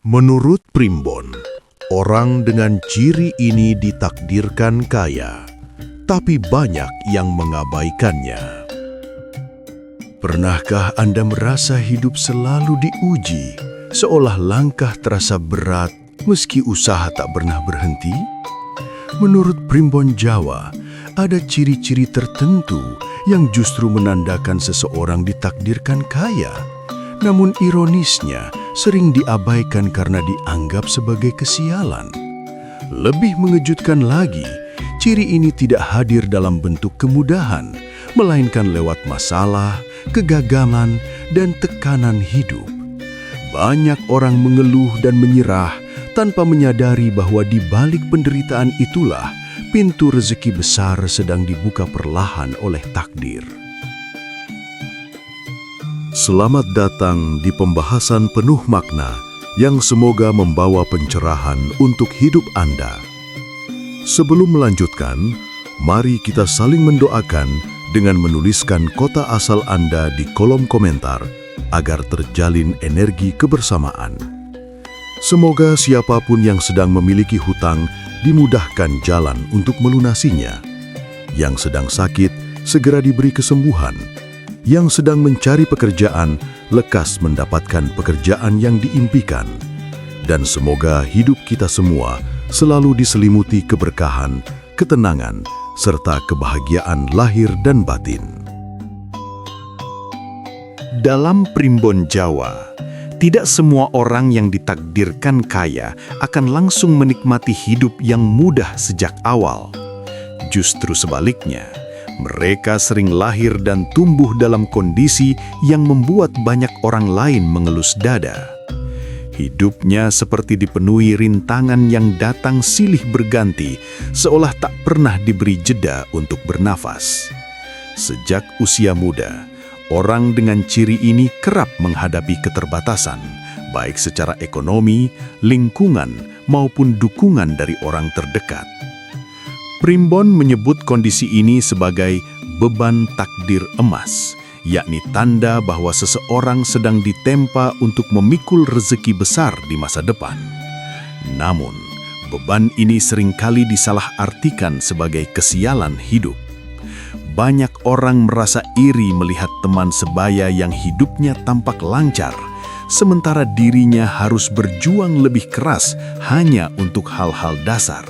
Menurut Primbon, orang dengan ciri ini ditakdirkan kaya, tapi banyak yang mengabaikannya. Pernahkah Anda merasa hidup selalu diuji, seolah langkah terasa berat meski usaha tak pernah berhenti? Menurut Primbon Jawa, ada ciri-ciri tertentu yang justru menandakan seseorang ditakdirkan kaya. Namun ironisnya, sering diabaikan karena dianggap sebagai kesialan. Lebih mengejutkan lagi, ciri ini tidak hadir dalam bentuk kemudahan, melainkan lewat masalah, kegagalan, dan tekanan hidup. Banyak orang mengeluh dan menyerah tanpa menyadari bahwa di balik penderitaan itulah pintu rezeki besar sedang dibuka perlahan oleh takdir. Selamat datang di pembahasan penuh makna yang semoga membawa pencerahan untuk hidup Anda. Sebelum melanjutkan, mari kita saling mendoakan dengan menuliskan kota asal Anda di kolom komentar agar terjalin energi kebersamaan. Semoga siapapun yang sedang memiliki hutang dimudahkan jalan untuk melunasinya. Yang sedang sakit, segera diberi kesembuhan. Yang sedang mencari pekerjaan, lekas mendapatkan pekerjaan yang diimpikan. Dan semoga hidup kita semua selalu diselimuti keberkahan, ketenangan, serta kebahagiaan lahir dan batin. Dalam Primbon Jawa, tidak semua orang yang ditakdirkan kaya akan langsung menikmati hidup yang mudah sejak awal. Justru sebaliknya, mereka sering lahir dan tumbuh dalam kondisi yang membuat banyak orang lain mengelus dada. Hidupnya seperti dipenuhi rintangan yang datang silih berganti, seolah tak pernah diberi jeda untuk bernafas. Sejak usia muda, orang dengan ciri ini kerap menghadapi keterbatasan, baik secara ekonomi, lingkungan, maupun dukungan dari orang terdekat. Primbon menyebut kondisi ini sebagai beban takdir emas, yakni tanda bahwa seseorang sedang ditempa untuk memikul rezeki besar di masa depan. Namun, beban ini seringkali disalahartikan sebagai kesialan hidup. Banyak orang merasa iri melihat teman sebaya yang hidupnya tampak lancar, sementara dirinya harus berjuang lebih keras hanya untuk hal-hal dasar.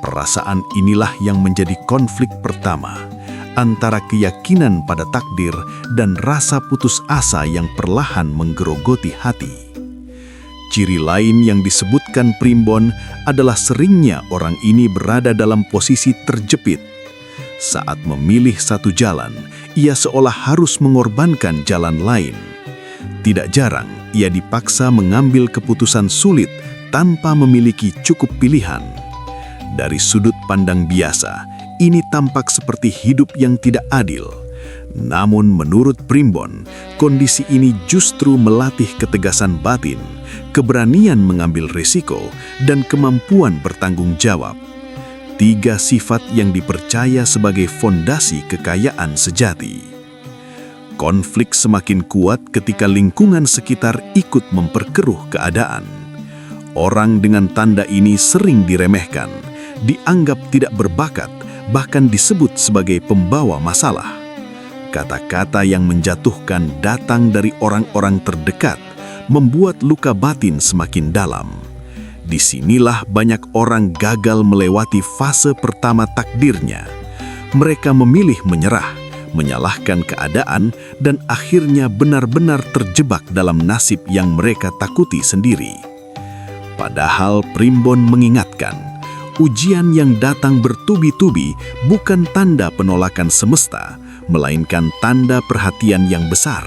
Perasaan inilah yang menjadi konflik pertama antara keyakinan pada takdir dan rasa putus asa yang perlahan menggerogoti hati. Ciri lain yang disebutkan Primbon adalah seringnya orang ini berada dalam posisi terjepit. Saat memilih satu jalan, ia seolah harus mengorbankan jalan lain. Tidak jarang, ia dipaksa mengambil keputusan sulit tanpa memiliki cukup pilihan. Dari sudut pandang biasa, ini tampak seperti hidup yang tidak adil. Namun menurut Primbon, kondisi ini justru melatih ketegasan batin, keberanian mengambil risiko, dan kemampuan bertanggung jawab. 3 sifat yang dipercaya sebagai fondasi kekayaan sejati. Konflik semakin kuat ketika lingkungan sekitar ikut memperkeruh keadaan. Orang dengan tanda ini sering diremehkan, dianggap tidak berbakat, bahkan disebut sebagai pembawa masalah. Kata-kata yang menjatuhkan datang dari orang-orang terdekat, membuat luka batin semakin dalam. Disinilah banyak orang gagal melewati fase pertama takdirnya. Mereka memilih menyerah, menyalahkan keadaan, dan akhirnya benar-benar terjebak dalam nasib yang mereka takuti sendiri. Padahal Primbon mengingatkan, ujian yang datang bertubi-tubi bukan tanda penolakan semesta, melainkan tanda perhatian yang besar.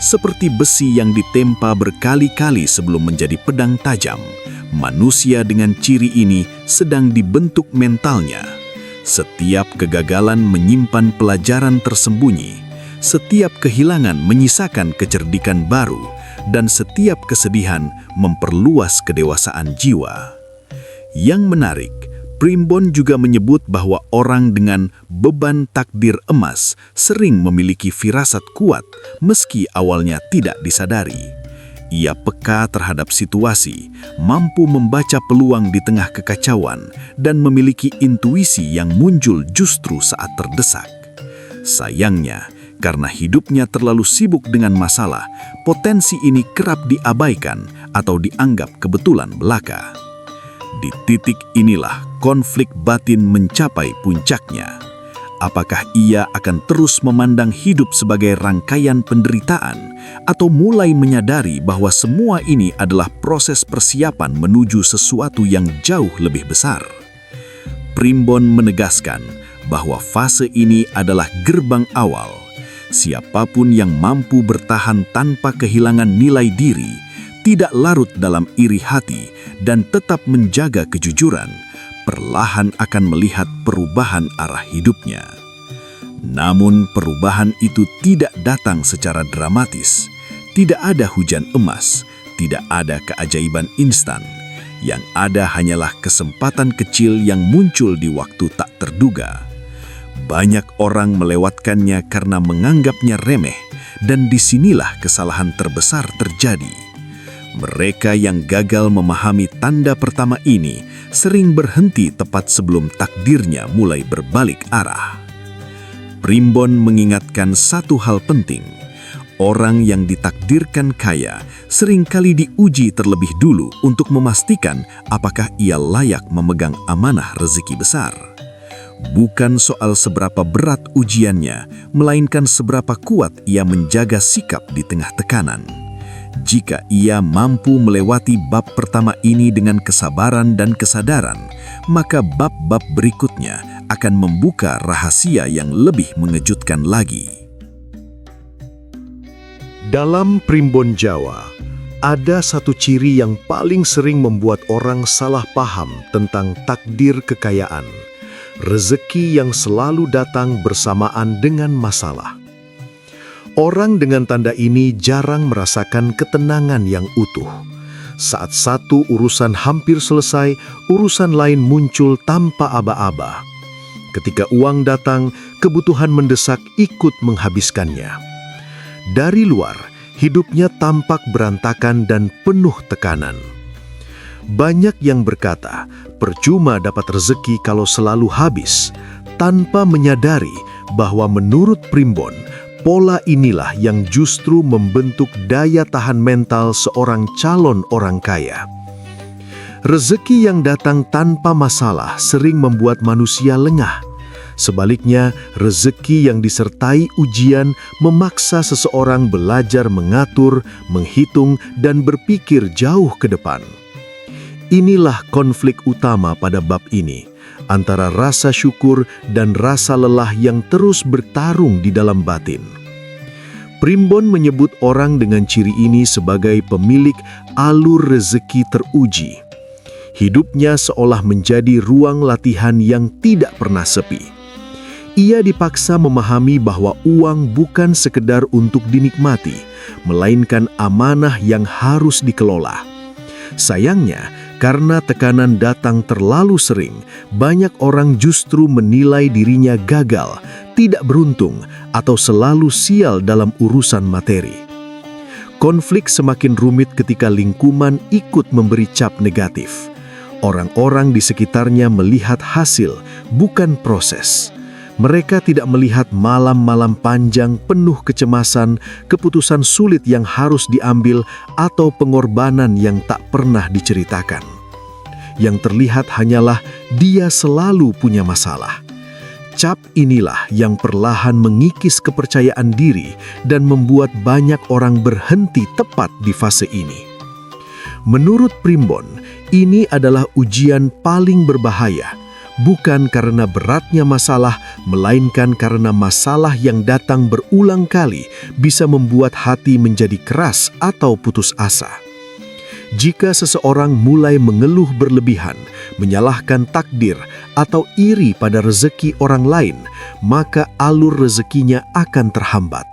Seperti besi yang ditempa berkali-kali sebelum menjadi pedang tajam, manusia dengan ciri ini sedang dibentuk mentalnya. Setiap kegagalan menyimpan pelajaran tersembunyi, setiap kehilangan menyisakan kecerdikan baru, dan setiap kesedihan memperluas kedewasaan jiwa. Yang menarik, Primbon juga menyebut bahwa orang dengan beban takdir emas sering memiliki firasat kuat meski awalnya tidak disadari. Ia peka terhadap situasi, mampu membaca peluang di tengah kekacauan, dan memiliki intuisi yang muncul justru saat terdesak. Sayangnya, karena hidupnya terlalu sibuk dengan masalah, potensi ini kerap diabaikan atau dianggap kebetulan belaka. Di titik inilah konflik batin mencapai puncaknya. Apakah ia akan terus memandang hidup sebagai rangkaian penderitaan atau mulai menyadari bahwa semua ini adalah proses persiapan menuju sesuatu yang jauh lebih besar? Primbon menegaskan bahwa fase ini adalah gerbang awal. Siapapun yang mampu bertahan tanpa kehilangan nilai diri, tidak larut dalam iri hati, dan tetap menjaga kejujuran, perlahan akan melihat perubahan arah hidupnya. Namun perubahan itu tidak datang secara dramatis. Tidak ada hujan emas, tidak ada keajaiban instan. Yang ada hanyalah kesempatan kecil yang muncul di waktu tak terduga. Banyak orang melewatkannya karena menganggapnya remeh, dan disinilah kesalahan terbesar terjadi. Mereka yang gagal memahami tanda pertama ini sering berhenti tepat sebelum takdirnya mulai berbalik arah. Primbon mengingatkan satu hal penting. Orang yang ditakdirkan kaya seringkali diuji terlebih dulu untuk memastikan apakah ia layak memegang amanah rezeki besar. Bukan soal seberapa berat ujiannya, melainkan seberapa kuat ia menjaga sikap di tengah tekanan. Jika ia mampu melewati bab pertama ini dengan kesabaran dan kesadaran, maka bab-bab berikutnya akan membuka rahasia yang lebih mengejutkan lagi. Dalam Primbon Jawa, ada satu ciri yang paling sering membuat orang salah paham tentang takdir kekayaan. Rezeki yang selalu datang bersamaan dengan masalah. Orang dengan tanda ini jarang merasakan ketenangan yang utuh. Saat satu urusan hampir selesai, urusan lain muncul tanpa aba-aba. Ketika uang datang, kebutuhan mendesak ikut menghabiskannya. Dari luar, hidupnya tampak berantakan dan penuh tekanan. Banyak yang berkata, percuma dapat rezeki kalau selalu habis, tanpa menyadari bahwa menurut Primbon, pola inilah yang justru membentuk daya tahan mental seorang calon orang kaya. Rezeki yang datang tanpa masalah sering membuat manusia lengah. Sebaliknya, rezeki yang disertai ujian memaksa seseorang belajar mengatur, menghitung, dan berpikir jauh ke depan. Inilah konflik utama pada bab ini, antara rasa syukur dan rasa lelah yang terus bertarung di dalam batin. Primbon menyebut orang dengan ciri ini sebagai pemilik alur rezeki teruji. Hidupnya seolah menjadi ruang latihan yang tidak pernah sepi. Ia dipaksa memahami bahwa uang bukan sekedar untuk dinikmati, melainkan amanah yang harus dikelola. Sayangnya, karena tekanan datang terlalu sering, banyak orang justru menilai dirinya gagal, tidak beruntung, atau selalu sial dalam urusan materi. Konflik semakin rumit ketika lingkungan ikut memberi cap negatif. Orang-orang di sekitarnya melihat hasil, bukan proses. Mereka tidak melihat malam-malam panjang penuh kecemasan, keputusan sulit yang harus diambil, atau pengorbanan yang tak pernah diceritakan. Yang terlihat hanyalah dia selalu punya masalah. Cap inilah yang perlahan mengikis kepercayaan diri dan membuat banyak orang berhenti tepat di fase ini. Menurut Primbon, ini adalah ujian paling berbahaya. Bukan karena beratnya masalah, melainkan karena masalah yang datang berulang kali bisa membuat hati menjadi keras atau putus asa. Jika seseorang mulai mengeluh berlebihan, menyalahkan takdir, atau iri pada rezeki orang lain, maka alur rezekinya akan terhambat.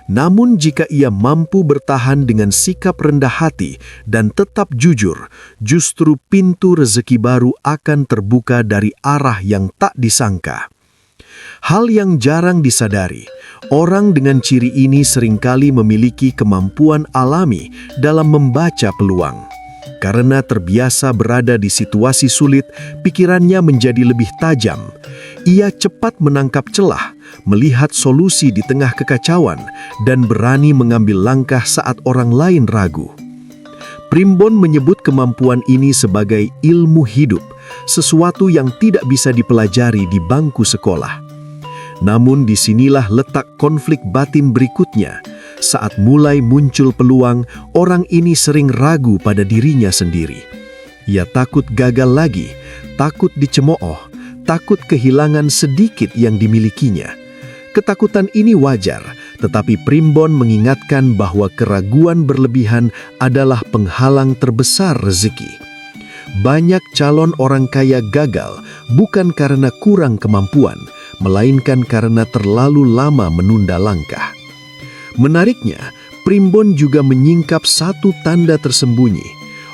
Namun jika ia mampu bertahan dengan sikap rendah hati dan tetap jujur, justru pintu rezeki baru akan terbuka dari arah yang tak disangka. Hal yang jarang disadari, orang dengan ciri ini seringkali memiliki kemampuan alami dalam membaca peluang. Karena terbiasa berada di situasi sulit, pikirannya menjadi lebih tajam. Ia cepat menangkap celah, melihat solusi di tengah kekacauan, dan berani mengambil langkah saat orang lain ragu. Primbon menyebut kemampuan ini sebagai ilmu hidup, sesuatu yang tidak bisa dipelajari di bangku sekolah. Namun disinilah letak konflik batin berikutnya. Saat mulai muncul peluang, orang ini sering ragu pada dirinya sendiri. Ia takut gagal lagi, takut dicemooh, takut kehilangan sedikit yang dimilikinya. Ketakutan ini wajar, tetapi Primbon mengingatkan bahwa keraguan berlebihan adalah penghalang terbesar rezeki. Banyak calon orang kaya gagal bukan karena kurang kemampuan, melainkan karena terlalu lama menunda langkah. Menariknya, Primbon juga menyingkap satu tanda tersembunyi.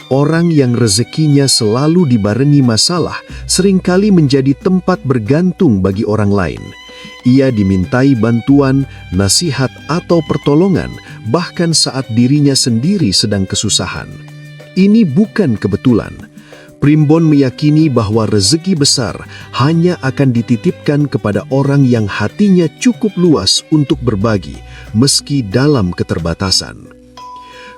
Orang yang rezekinya selalu dibarengi masalah seringkali menjadi tempat bergantung bagi orang lain. Ia dimintai bantuan, nasihat, atau pertolongan, bahkan saat dirinya sendiri sedang kesusahan. Ini bukan kebetulan. Primbon meyakini bahwa rezeki besar hanya akan dititipkan kepada orang yang hatinya cukup luas untuk berbagi, meski dalam keterbatasan.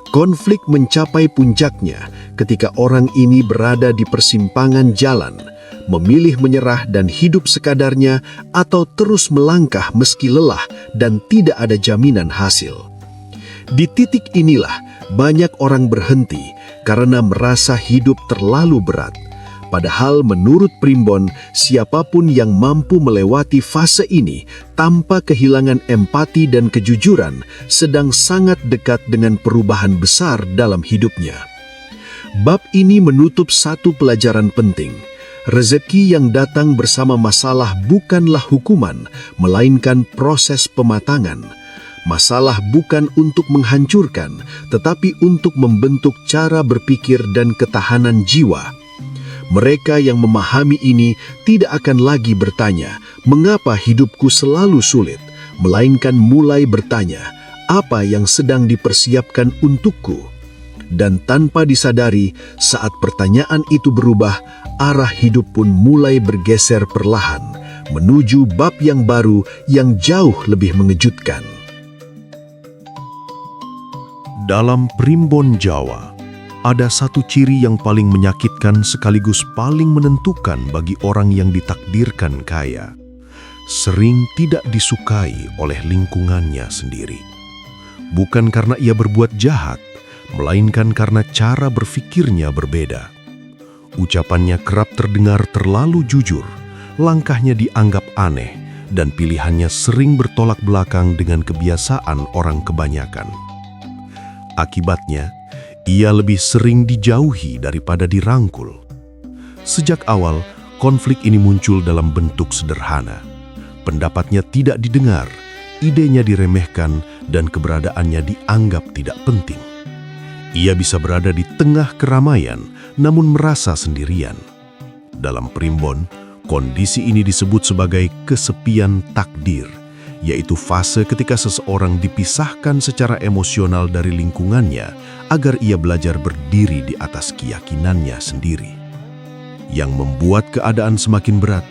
Konflik mencapai puncaknya ketika orang ini berada di persimpangan jalan, memilih menyerah dan hidup sekadarnya atau terus melangkah meski lelah dan tidak ada jaminan hasil. Di titik inilah banyak orang berhenti karena merasa hidup terlalu berat. Padahal menurut Primbon, siapapun yang mampu melewati fase ini tanpa kehilangan empati dan kejujuran sedang sangat dekat dengan perubahan besar dalam hidupnya. Bab ini menutup satu pelajaran penting. Rezeki yang datang bersama masalah bukanlah hukuman, melainkan proses pematangan. Masalah bukan untuk menghancurkan, tetapi untuk membentuk cara berpikir dan ketahanan jiwa. Mereka yang memahami ini tidak akan lagi bertanya, "Mengapa hidupku selalu sulit?" melainkan mulai bertanya, "Apa yang sedang dipersiapkan untukku?" Dan tanpa disadari, saat pertanyaan itu berubah, arah hidup pun mulai bergeser perlahan, menuju bab yang baru yang jauh lebih mengejutkan. Dalam Primbon Jawa, ada satu ciri yang paling menyakitkan sekaligus paling menentukan bagi orang yang ditakdirkan kaya. Sering tidak disukai oleh lingkungannya sendiri. Bukan karena ia berbuat jahat, melainkan karena cara berfikirnya berbeda. Ucapannya kerap terdengar terlalu jujur, langkahnya dianggap aneh, dan pilihannya sering bertolak belakang dengan kebiasaan orang kebanyakan. Akibatnya, ia lebih sering dijauhi daripada dirangkul. Sejak awal, konflik ini muncul dalam bentuk sederhana. Pendapatnya tidak didengar, idenya diremehkan, dan keberadaannya dianggap tidak penting. Ia bisa berada di tengah keramaian, namun merasa sendirian. Dalam Primbon, kondisi ini disebut sebagai kesepian takdir, yaitu fase ketika seseorang dipisahkan secara emosional dari lingkungannya agar ia belajar berdiri di atas keyakinannya sendiri. Yang membuat keadaan semakin berat,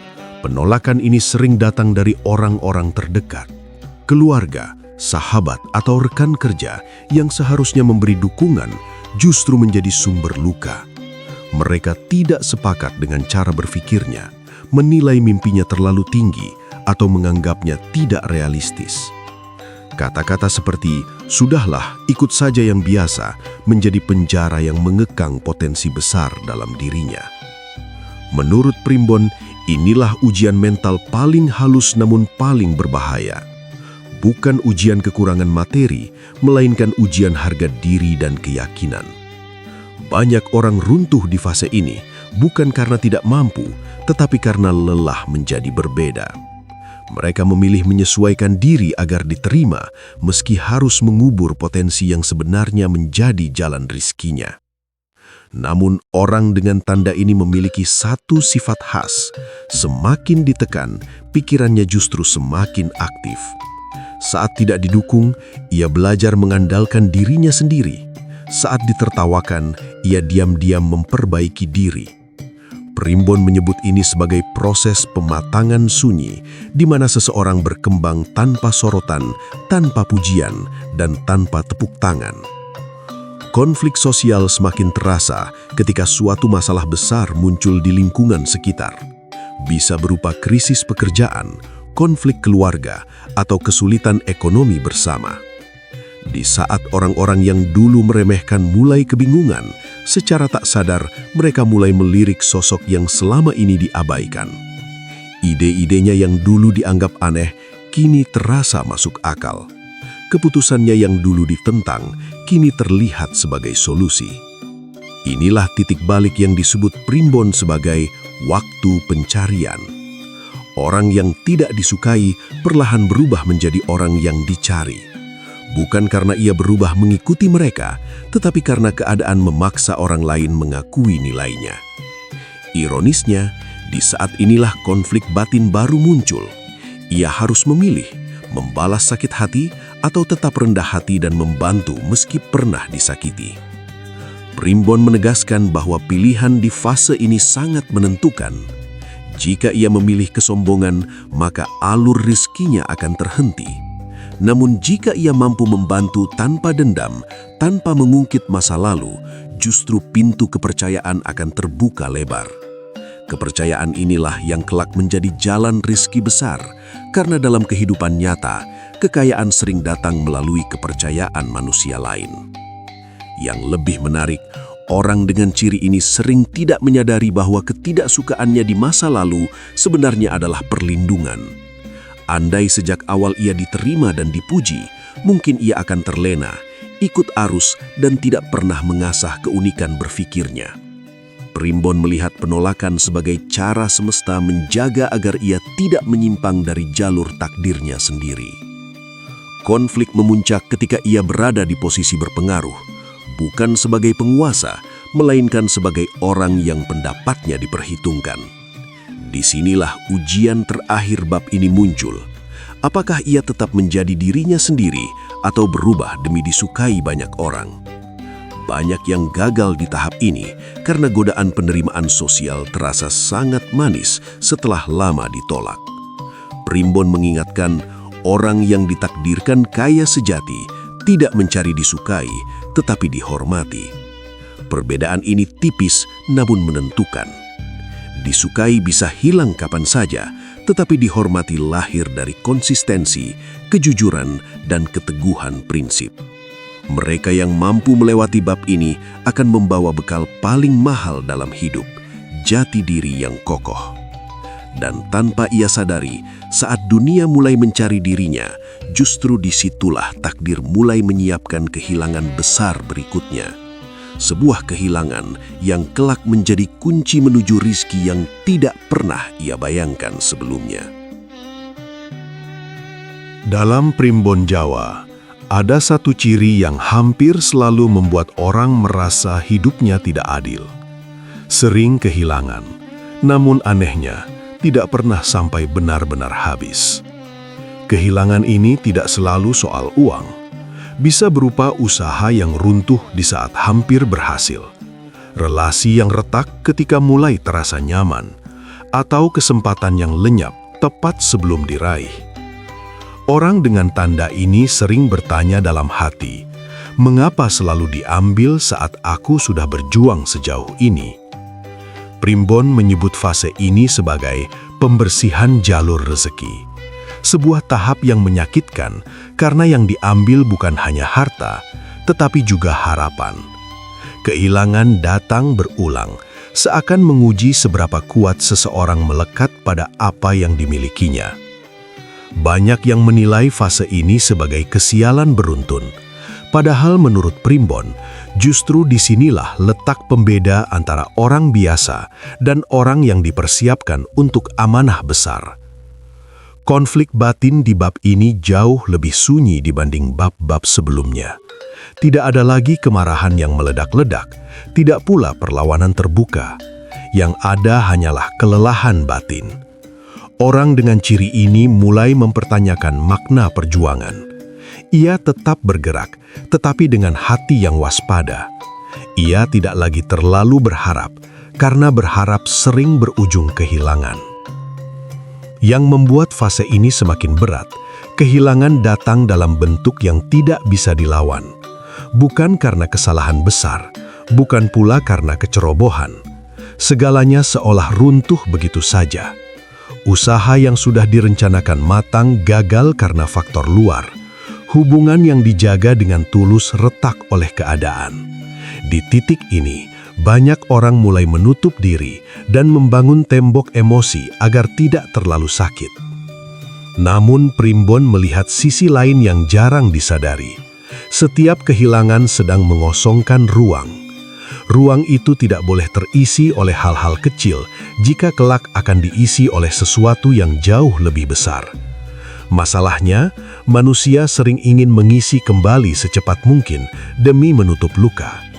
penolakan ini sering datang dari orang-orang terdekat, keluarga, sahabat, atau rekan kerja yang seharusnya memberi dukungan justru menjadi sumber luka. Mereka tidak sepakat dengan cara berpikirnya, menilai mimpinya terlalu tinggi, atau menganggapnya tidak realistis. Kata-kata seperti, "Sudahlah, ikut saja yang biasa," menjadi penjara yang mengekang potensi besar dalam dirinya. Menurut Primbon, inilah ujian mental paling halus namun paling berbahaya. Bukan ujian kekurangan materi, melainkan ujian harga diri dan keyakinan. Banyak orang runtuh di fase ini, bukan karena tidak mampu, tetapi karena lelah menjadi berbeda. Mereka memilih menyesuaikan diri agar diterima, meski harus mengubur potensi yang sebenarnya menjadi jalan rizkinya. Namun orang dengan tanda ini memiliki satu sifat khas. Semakin ditekan, pikirannya justru semakin aktif. Saat tidak didukung, ia belajar mengandalkan dirinya sendiri. Saat ditertawakan, ia diam-diam memperbaiki diri. Primbon menyebut ini sebagai proses pematangan sunyi, di mana seseorang berkembang tanpa sorotan, tanpa pujian, dan tanpa tepuk tangan. Konflik sosial semakin terasa ketika suatu masalah besar muncul di lingkungan sekitar. Bisa berupa krisis pekerjaan, konflik keluarga, atau kesulitan ekonomi bersama. Di saat orang-orang yang dulu meremehkan mulai kebingungan, secara tak sadar mereka mulai melirik sosok yang selama ini diabaikan. Ide-idenya yang dulu dianggap aneh, kini terasa masuk akal. Keputusannya yang dulu ditentang, kini terlihat sebagai solusi. Inilah titik balik yang disebut Primbon sebagai waktu pencarian. Orang yang tidak disukai perlahan berubah menjadi orang yang dicari. Bukan karena ia berubah mengikuti mereka, tetapi karena keadaan memaksa orang lain mengakui nilainya. Ironisnya, di saat inilah konflik batin baru muncul. Ia harus memilih, membalas sakit hati atau tetap rendah hati dan membantu meski pernah disakiti. Primbon menegaskan bahwa pilihan di fase ini sangat menentukan. Jika ia memilih kesombongan, maka alur rizkinya akan terhenti. Namun jika ia mampu membantu tanpa dendam, tanpa mengungkit masa lalu, justru pintu kepercayaan akan terbuka lebar. Kepercayaan inilah yang kelak menjadi jalan rizki besar, karena dalam kehidupan nyata, kekayaan sering datang melalui kepercayaan manusia lain. Yang lebih menarik, orang dengan ciri ini sering tidak menyadari bahwa ketidaksukaannya di masa lalu sebenarnya adalah perlindungan. Andai sejak awal ia diterima dan dipuji, mungkin ia akan terlena, ikut arus, dan tidak pernah mengasah keunikan berfikirnya. Primbon melihat penolakan sebagai cara semesta menjaga agar ia tidak menyimpang dari jalur takdirnya sendiri. Konflik memuncak ketika ia berada di posisi berpengaruh, bukan sebagai penguasa, melainkan sebagai orang yang pendapatnya diperhitungkan. Disinilah ujian terakhir bab ini muncul. Apakah ia tetap menjadi dirinya sendiri atau berubah demi disukai banyak orang? Banyak yang gagal di tahap ini karena godaan penerimaan sosial terasa sangat manis setelah lama ditolak. Primbon mengingatkan, orang yang ditakdirkan kaya sejati tidak mencari disukai, tetapi dihormati. Perbedaan ini tipis namun menentukan. Disukai bisa hilang kapan saja, tetapi dihormati lahir dari konsistensi, kejujuran, dan keteguhan prinsip. Mereka yang mampu melewati bab ini akan membawa bekal paling mahal dalam hidup, jati diri yang kokoh. Dan tanpa ia sadari, saat dunia mulai mencari dirinya, justru disitulah takdir mulai menyiapkan kehilangan besar berikutnya. Sebuah kehilangan yang kelak menjadi kunci menuju rizki yang tidak pernah ia bayangkan sebelumnya. Dalam Primbon Jawa, ada satu ciri yang hampir selalu membuat orang merasa hidupnya tidak adil. Sering kehilangan, namun anehnya, tidak pernah sampai benar-benar habis. Kehilangan ini tidak selalu soal uang. Bisa berupa usaha yang runtuh di saat hampir berhasil, relasi yang retak ketika mulai terasa nyaman, atau kesempatan yang lenyap tepat sebelum diraih. Orang dengan tanda ini sering bertanya dalam hati, mengapa selalu diambil saat aku sudah berjuang sejauh ini? Primbon menyebut fase ini sebagai pembersihan jalur rezeki. Sebuah tahap yang menyakitkan karena yang diambil bukan hanya harta, tetapi juga harapan. Kehilangan datang berulang, seakan menguji seberapa kuat seseorang melekat pada apa yang dimilikinya. Banyak yang menilai fase ini sebagai kesialan beruntun. Padahal menurut Primbon, justru disinilah letak pembeda antara orang biasa dan orang yang dipersiapkan untuk amanah besar. Konflik batin di bab ini jauh lebih sunyi dibanding bab-bab sebelumnya. Tidak ada lagi kemarahan yang meledak-ledak, tidak pula perlawanan terbuka. Yang ada hanyalah kelelahan batin. Orang dengan ciri ini mulai mempertanyakan makna perjuangan. Ia tetap bergerak, tetapi dengan hati yang waspada. Ia tidak lagi terlalu berharap, karena berharap sering berujung kehilangan. Yang membuat fase ini semakin berat, kehilangan datang dalam bentuk yang tidak bisa dilawan. Bukan karena kesalahan besar, bukan pula karena kecerobohan. Segalanya seolah runtuh begitu saja. Usaha yang sudah direncanakan matang gagal karena faktor luar. Hubungan yang dijaga dengan tulus retak oleh keadaan. Di titik ini, banyak orang mulai menutup diri dan membangun tembok emosi agar tidak terlalu sakit. Namun Primbon melihat sisi lain yang jarang disadari. Setiap kehilangan sedang mengosongkan ruang. Ruang itu tidak boleh terisi oleh hal-hal kecil jika kelak akan diisi oleh sesuatu yang jauh lebih besar. Masalahnya, manusia sering ingin mengisi kembali secepat mungkin demi menutup luka.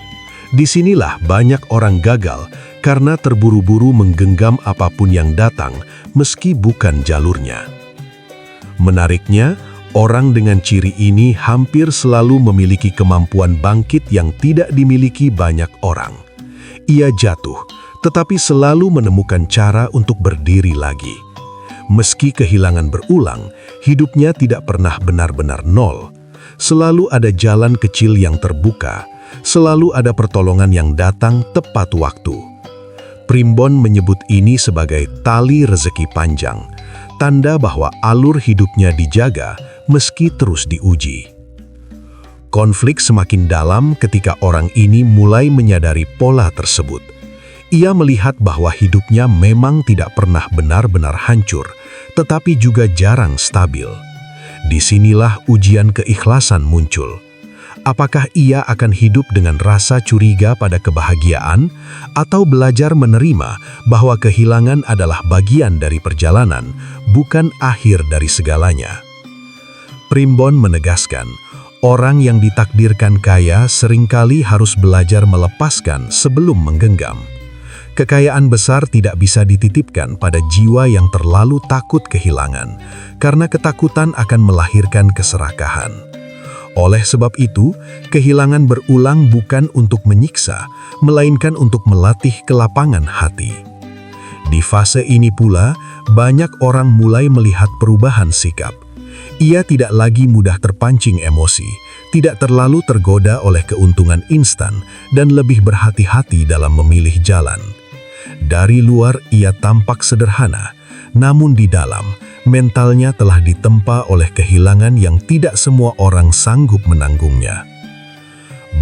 Disinilah banyak orang gagal karena terburu-buru menggenggam apapun yang datang meski bukan jalurnya. Menariknya, orang dengan ciri ini hampir selalu memiliki kemampuan bangkit yang tidak dimiliki banyak orang. Ia jatuh, tetapi selalu menemukan cara untuk berdiri lagi. Meski kehilangan berulang, hidupnya tidak pernah benar-benar nol. Selalu ada jalan kecil yang terbuka. Selalu ada pertolongan yang datang tepat waktu. Primbon menyebut ini sebagai tali rezeki panjang, tanda bahwa alur hidupnya dijaga meski terus diuji. Konflik semakin dalam ketika orang ini mulai menyadari pola tersebut. Ia melihat bahwa hidupnya memang tidak pernah benar-benar hancur, tetapi juga jarang stabil. Disinilah ujian keikhlasan muncul. Apakah ia akan hidup dengan rasa curiga pada kebahagiaan atau belajar menerima bahwa kehilangan adalah bagian dari perjalanan, bukan akhir dari segalanya? Primbon menegaskan, orang yang ditakdirkan kaya seringkali harus belajar melepaskan sebelum menggenggam. Kekayaan besar tidak bisa dititipkan pada jiwa yang terlalu takut kehilangan, karena ketakutan akan melahirkan keserakahan. Oleh sebab itu, kehilangan berulang bukan untuk menyiksa, melainkan untuk melatih kelapangan hati. Di fase ini pula, banyak orang mulai melihat perubahan sikap. Ia tidak lagi mudah terpancing emosi, tidak terlalu tergoda oleh keuntungan instan, dan lebih berhati-hati dalam memilih jalan. Dari luar ia tampak sederhana, namun di dalam, mentalnya telah ditempa oleh kehilangan yang tidak semua orang sanggup menanggungnya.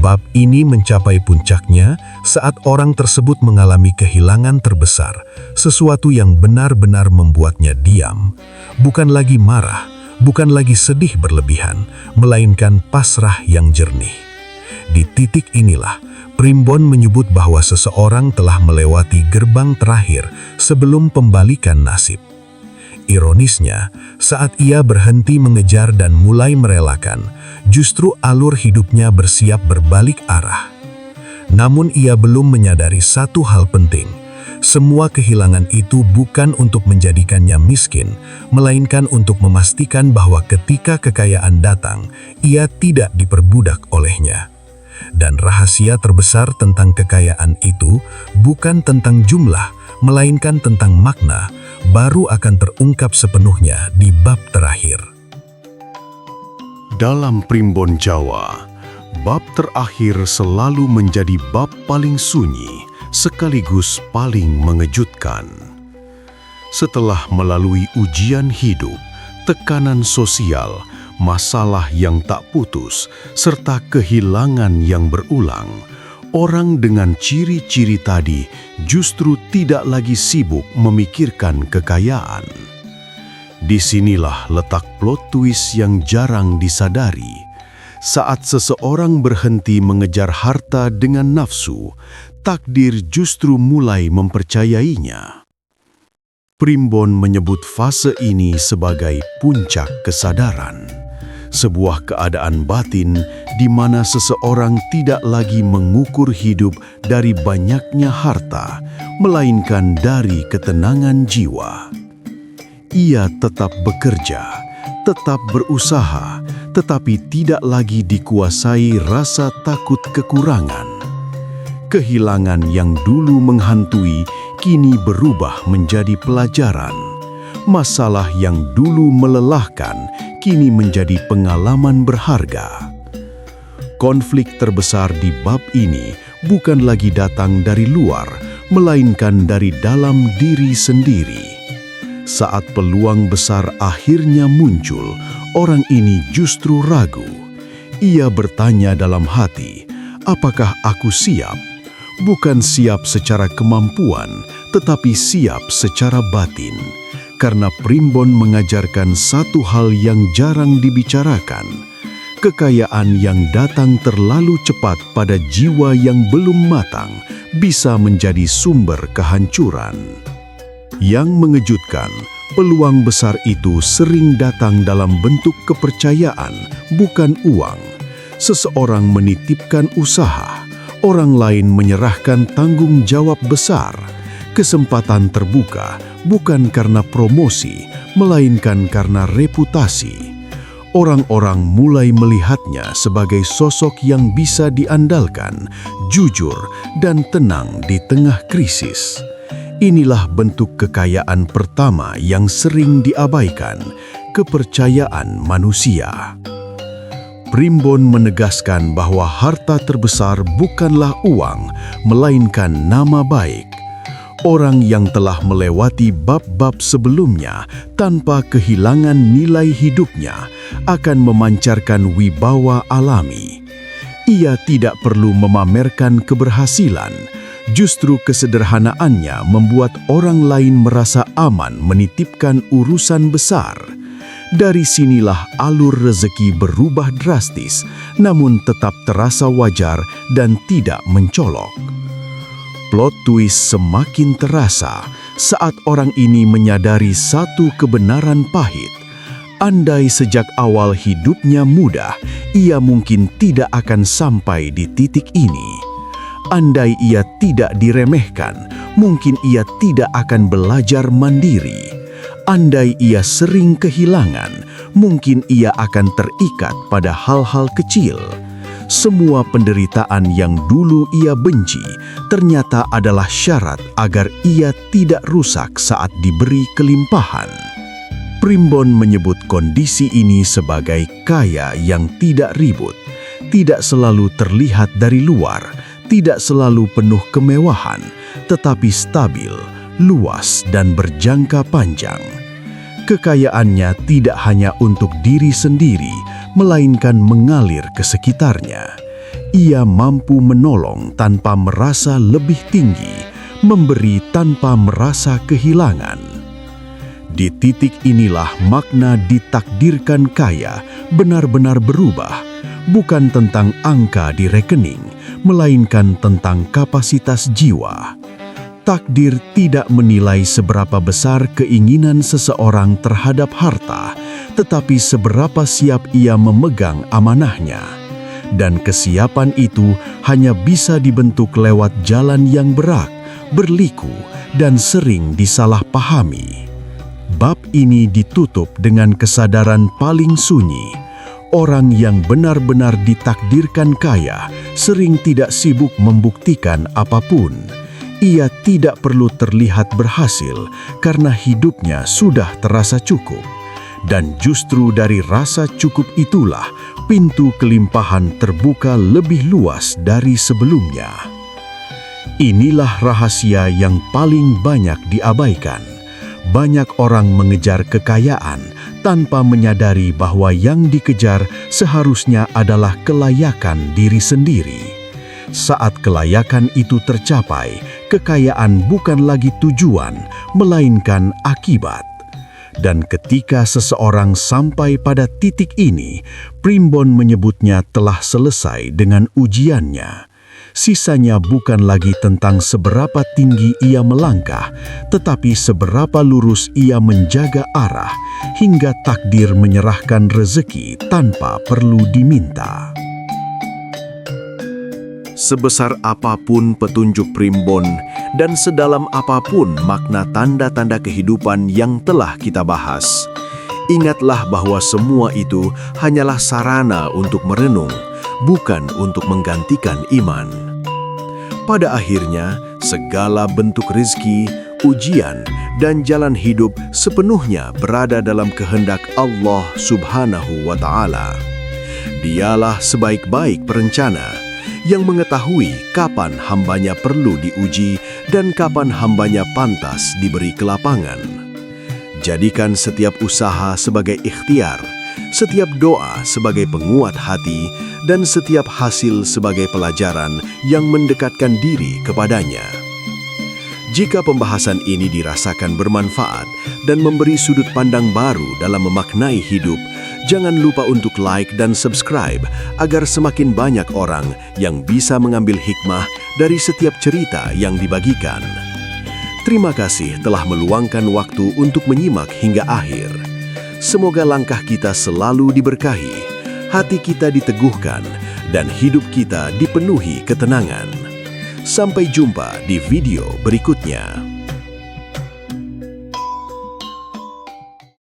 Bab ini mencapai puncaknya saat orang tersebut mengalami kehilangan terbesar, sesuatu yang benar-benar membuatnya diam, bukan lagi marah, bukan lagi sedih berlebihan, melainkan pasrah yang jernih. Di titik inilah, Primbon menyebut bahwa seseorang telah melewati gerbang terakhir sebelum pembalikan nasib. Ironisnya, saat ia berhenti mengejar dan mulai merelakan, justru alur hidupnya bersiap berbalik arah. Namun ia belum menyadari satu hal penting. Semua kehilangan itu bukan untuk menjadikannya miskin, melainkan untuk memastikan bahwa ketika kekayaan datang, ia tidak diperbudak olehnya. Dan rahasia terbesar tentang kekayaan itu bukan tentang jumlah, melainkan tentang makna, baru akan terungkap sepenuhnya di bab terakhir. Dalam Primbon Jawa, bab terakhir selalu menjadi bab paling sunyi, sekaligus paling mengejutkan. Setelah melalui ujian hidup, tekanan sosial, masalah yang tak putus, serta kehilangan yang berulang, orang dengan ciri-ciri tadi justru tidak lagi sibuk memikirkan kekayaan. Disinilah letak plot twist yang jarang disadari. Saat seseorang berhenti mengejar harta dengan nafsu, takdir justru mulai mempercayainya. Primbon menyebut fase ini sebagai puncak kesadaran, sebuah keadaan batin di mana seseorang tidak lagi mengukur hidup dari banyaknya harta, melainkan dari ketenangan jiwa. Ia tetap bekerja, tetap berusaha, tetapi tidak lagi dikuasai rasa takut kekurangan. Kehilangan yang dulu menghantui kini berubah menjadi pelajaran. Masalah yang dulu melelahkan kini menjadi pengalaman berharga. Konflik terbesar di bab ini bukan lagi datang dari luar, melainkan dari dalam diri sendiri. Saat peluang besar akhirnya muncul, orang ini justru ragu. Ia bertanya dalam hati, apakah aku siap? Bukan siap secara kemampuan, tetapi siap secara batin. Karena Primbon mengajarkan satu hal yang jarang dibicarakan. Kekayaan yang datang terlalu cepat pada jiwa yang belum matang bisa menjadi sumber kehancuran. Yang mengejutkan, peluang besar itu sering datang dalam bentuk kepercayaan, bukan uang. Seseorang menitipkan usaha, orang lain menyerahkan tanggung jawab besar. Kesempatan terbuka bukan karena promosi, melainkan karena reputasi. Orang-orang mulai melihatnya sebagai sosok yang bisa diandalkan, jujur, dan tenang di tengah krisis. Inilah bentuk kekayaan pertama yang sering diabaikan, kepercayaan manusia. Primbon menegaskan bahwa harta terbesar bukanlah uang, melainkan nama baik. Orang yang telah melewati bab-bab sebelumnya tanpa kehilangan nilai hidupnya akan memancarkan wibawa alami. Ia tidak perlu memamerkan keberhasilan, justru kesederhanaannya membuat orang lain merasa aman menitipkan urusan besar. Dari sinilah alur rezeki berubah drastis, namun tetap terasa wajar dan tidak mencolok. Plot twist semakin terasa saat orang ini menyadari satu kebenaran pahit. Andai sejak awal hidupnya mudah, ia mungkin tidak akan sampai di titik ini. Andai ia tidak diremehkan, mungkin ia tidak akan belajar mandiri. Andai ia sering kehilangan, mungkin ia akan terikat pada hal-hal kecil. Semua penderitaan yang dulu ia benci ternyata adalah syarat agar ia tidak rusak saat diberi kelimpahan. Primbon menyebut kondisi ini sebagai kaya yang tidak ribut, tidak selalu terlihat dari luar, tidak selalu penuh kemewahan, tetapi stabil, luas, dan berjangka panjang. Kekayaannya tidak hanya untuk diri sendiri, melainkan mengalir ke sekitarnya. Ia mampu menolong tanpa merasa lebih tinggi, memberi tanpa merasa kehilangan. Di titik inilah makna ditakdirkan kaya benar-benar berubah, bukan tentang angka di rekening, melainkan tentang kapasitas jiwa. Takdir tidak menilai seberapa besar keinginan seseorang terhadap harta, tetapi seberapa siap ia memegang amanahnya. Dan kesiapan itu hanya bisa dibentuk lewat jalan yang berat, berliku, dan sering disalahpahami. Bab ini ditutup dengan kesadaran paling sunyi. Orang yang benar-benar ditakdirkan kaya sering tidak sibuk membuktikan apapun. Ia tidak perlu terlihat berhasil karena hidupnya sudah terasa cukup. Dan justru dari rasa cukup itulah pintu kelimpahan terbuka lebih luas dari sebelumnya. Inilah rahasia yang paling banyak diabaikan. Banyak orang mengejar kekayaan tanpa menyadari bahwa yang dikejar seharusnya adalah kelayakan diri sendiri. Saat kelayakan itu tercapai, kekayaan bukan lagi tujuan, melainkan akibat. Dan ketika seseorang sampai pada titik ini, Primbon menyebutnya telah selesai dengan ujiannya. sisanya bukan lagi tentang seberapa tinggi ia melangkah, tetapi seberapa lurus ia menjaga arah hingga takdir menyerahkan rezeki tanpa perlu diminta. Sebesar apapun petunjuk primbon dan sedalam apapun makna tanda-tanda kehidupan yang telah kita bahas, ingatlah bahwa semua itu hanyalah sarana untuk merenung, bukan untuk menggantikan iman. Pada akhirnya, segala bentuk rezeki, ujian, dan jalan hidup sepenuhnya berada dalam kehendak Allah Subhanahu wa Ta'ala. Dialah sebaik-baik perencana yang mengetahui kapan hambanya perlu diuji dan kapan hambanya pantas diberi kelapangan. Jadikan setiap usaha sebagai ikhtiar, setiap doa sebagai penguat hati, dan setiap hasil sebagai pelajaran yang mendekatkan diri kepadanya. Jika pembahasan ini dirasakan bermanfaat dan memberi sudut pandang baru dalam memaknai hidup, jangan lupa untuk like dan subscribe agar semakin banyak orang yang bisa mengambil hikmah dari setiap cerita yang dibagikan. Terima kasih telah meluangkan waktu untuk menyimak hingga akhir. Semoga langkah kita selalu diberkahi, hati kita diteguhkan, dan hidup kita dipenuhi ketenangan. Sampai jumpa di video berikutnya.